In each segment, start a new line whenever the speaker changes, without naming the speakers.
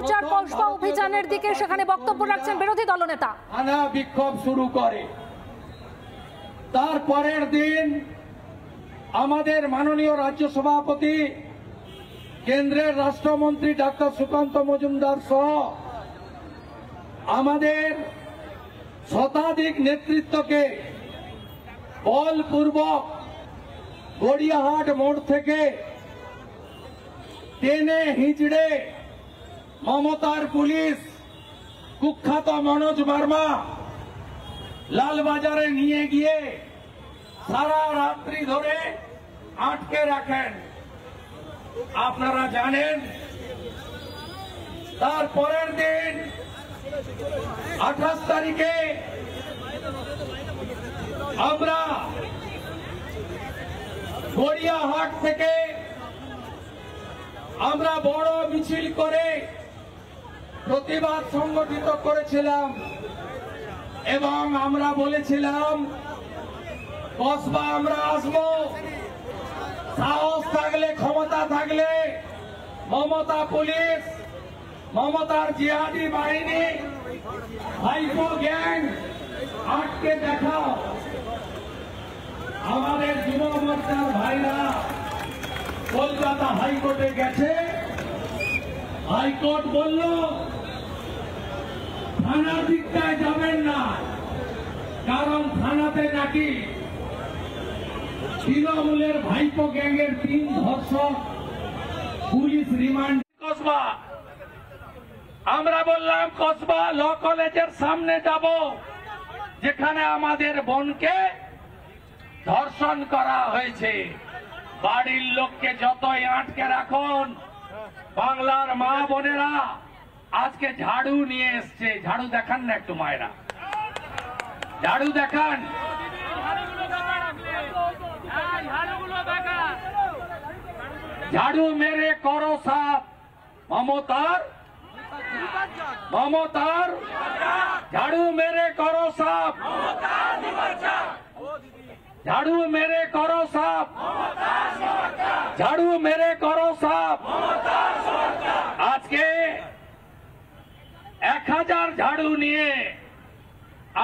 মোর্চার কসবা অভিযানের দিকে, সেখানে বক্তব্য রাখছেন বিরোধী দলনেতা।
আনা বিক্ষোভ শুরু করে, তারপরের দিন আমাদের মাননীয় রাজ্য সভাপতি কেন্দ্রের রাষ্ট্রমন্ত্রী ডাক্তার সুকান্ত মজুমদার সহ আমাদের শতাধিক নেতৃত্বকে বলপূর্বক গড়িয়াহাট মোড় থেকে টেনে হিঁচড়ে মমতার পুলিশ কুখ্যাত মনোজ বার্মা লালবাজারে নিয়ে গিয়ে সারা রাত্রি ধরে আটকে রাখেন। আপনারা জানেন তারপরের দিন 28 তারিখে আমরা গড়িয়াহাট থেকে আমরা বড় মিছিল করে প্রতিবাদ সংগঠিত করেছিলাম এবং আমরা বলেছিলাম কসবা আমরা আসবো, সাহস থাকলে ক্ষমতা থাকলে মমতা পুলিশ, মমতার জিহাদি বাহিনী, ভাইপো গ্যাং আটকে দেখাও। আমাদের যুব মোর্চার ভাইরা কলকাতা হাইকোর্টে গেছে, হাইকোর্ট বলল থানার দিকটায় যাবেন না, কারণ থানাতে নাকি তৃণমূলের ভাইপো গ্যাংয়ের 3 ধর্ষক পুলিশ রিমান্ড। কসবা আমরা বললাম কসবা ল কলেজের সামনে যাব, যেখানে আমাদের বোনকে ধর্ষণ করা হয়েছে। বাড়ির লোককে যতই আটকে রাখুন, বাংলার মা বোনেরা আজকে ঝাড়ু নিয়ে এসছে। ঝাড়ু দেখান না একটু মায়েরা, ঝাড়ু দেখান। ঝাড়ু মেরে করো সাফ মমতার, মমতার ঝাড়ু মেরে করো সাফ, ঝাড়ু মেরে করো সাফ, ঝাড়ু মেরে করো সাফ। আজকে 1000 ঝাড়ু নিয়ে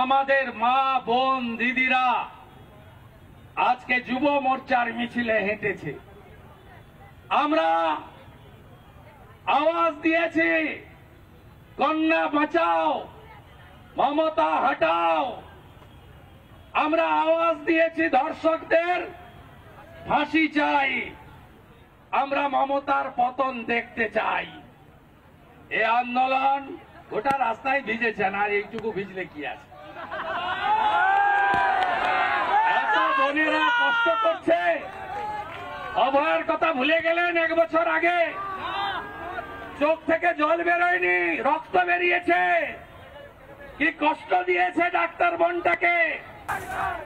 আমাদের মা বোন দিদিরা আজকে যুব মোর্চার মিছিলে হেঁটেছে। আমরা আওয়াজ দিয়েছি কন্যা বাঁচাও, মমতা হটাও। আমরা আওয়াজ দিয়েছি ধর্ষকদের ফাঁসি চাই, আমরা মমতার পতন দেখতে চাই। এই আন্দোলন গোটা রাস্তায় ভিজেছেন, আর এইটুকু ভিজলে কি আছে? এত বোনেরা কষ্ট করছে, অভয়ের কথা ভুলে গেলেন 1 বছর আগে? চোখ থেকে জল বেরোয়নি, রক্ত বেরিয়েছে। কি কষ্ট দিয়েছে ডাক্তার বোনটাকে।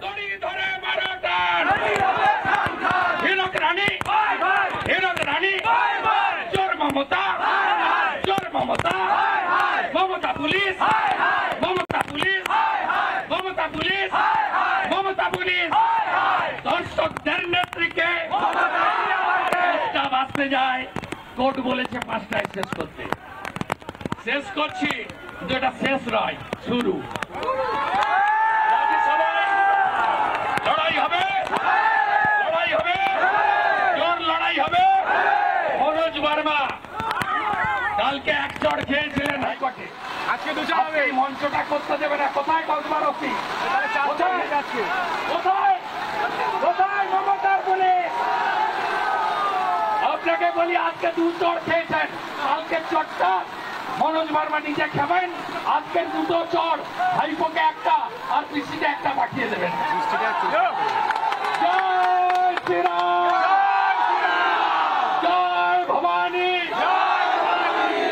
দড়ি ধরে মারো টান, হীরক রানী, হীরক রানী, জোর মমতা, জোর Mamata, Mamata police, Mamata police, Mamata police, Mamata police. দর্শকদের নেত্রীকে বাঁচতে যায়, কোর্ট বলেছে 5টায় শেষ করতে। শেষ করছি, কিন্তু এটা শেষ নয়, শুরু। লড়াই হবে, লড়াই হবে, জোর লড়াই হবে। মনোজ বার্মা কালকে 1 চড় খেয়েছিলেন হাইকোর্টে, আজকে 2 চড় হবে। এই মঞ্চটা করতে দেবে না। কোথায় কসবার অফিস? কোথায় কোথায় মমতার পুলিশ? আপনাকে বলি আজকে 2 চড় খেয়েছেন, কালকে চড়টা মনোজ বার্মা নিজে খাবেন। আজকে 2টো চড়, ভাইপোকে 1টা আর পিসিতে 1টা পাঠিয়ে দেবেন। জয় শ্রীরাম, জয় ভবানী,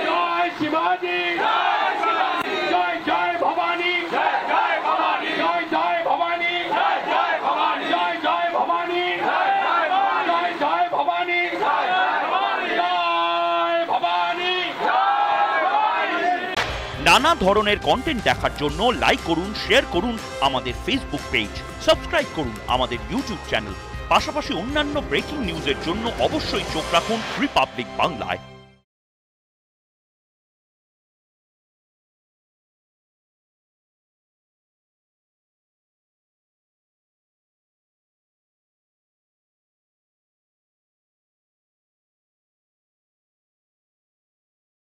জয় শিবাজি, জয় জয় ভবানী, জয় ভবানী, জয় জয় ভবানী, জয় ভবানী, জয় জয় ভবানী, জয় জয় ভবানী, জয় ভবানী।
নানা ধরনের কন্টেন্ট দেখার জন্য লাইক করুন, শেয়ার করুন আমাদের ফেসবুক পেজ, সাবস্ক্রাইব করুন আমাদের ইউটিউব চ্যানেল। পাশাপাশি অন্যান্য ব্রেকিং নিউজের জন্য অবশ্যই চোখ রাখুন রিপাবলিক বাংলায়।